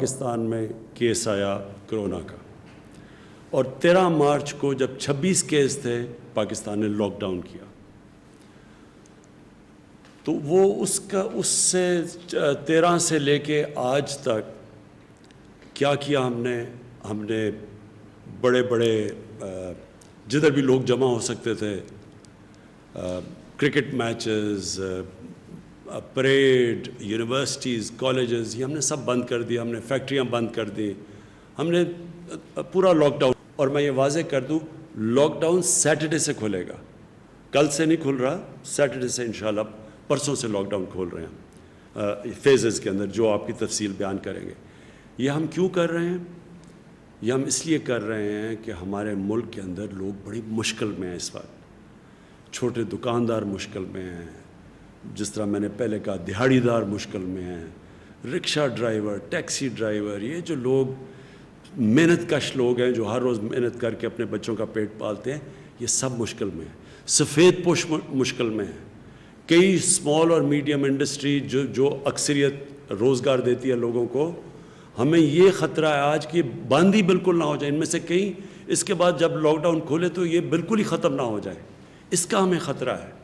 پاکستان میں کیس آیا کرونا کا، اور 13 مارچ کو جب 26 کیس تھے پاکستان نے لاک ڈاؤن کیا، تو وہ اس سے 13 سے لے کے آج تک کیا کیا ہم نے بڑے بڑے جدھر بھی لوگ جمع ہو سکتے تھے، cricket matches, parade, universities, colleges, یہ ہم نے سب بند کر دیا، ہم نے فیکٹریاں بند کر دی، ہم نے پورا لاک ڈاؤن. اور میں یہ واضح کر دوں، لاک ڈاؤن سیٹرڈے سے کھلے گا، کل سے نہیں کھل رہا، سیٹرڈے سے انشاءاللہ، پرسوں سے لاک ڈاؤن کھول رہے ہیں فیزز کے اندر، جو آپ کی تفصیل بیان کریں گے. یہ ہم کیوں کر رہے ہیں؟ یہ ہم اس لیے کر رہے ہیں کہ ہمارے ملک کے اندر لوگ بڑی مشکل میں ہیں اس وقت. چھوٹے دکاندار مشکل میں ہیں، جس طرح میں نے پہلے کہا دہاڑی دار مشکل میں ہیں، رکشہ ڈرائیور، ٹیکسی ڈرائیور، یہ جو لوگ محنت کش لوگ ہیں جو ہر روز محنت کر کے اپنے بچوں کا پیٹ پالتے ہیں، یہ سب مشکل میں ہیں. سفید پوش مشکل میں ہیں. کئی اسمال اور میڈیم انڈسٹری جو اکثریت روزگار دیتی ہے لوگوں کو، ہمیں یہ خطرہ ہے آج کہ بند ہی بالکل نہ ہو جائے. ان میں سے کئی اس کے بعد جب لاک ڈاؤن کھولے تو یہ بالکل ہی ختم نہ ہو جائے، اس کا ہمیں خطرہ ہے.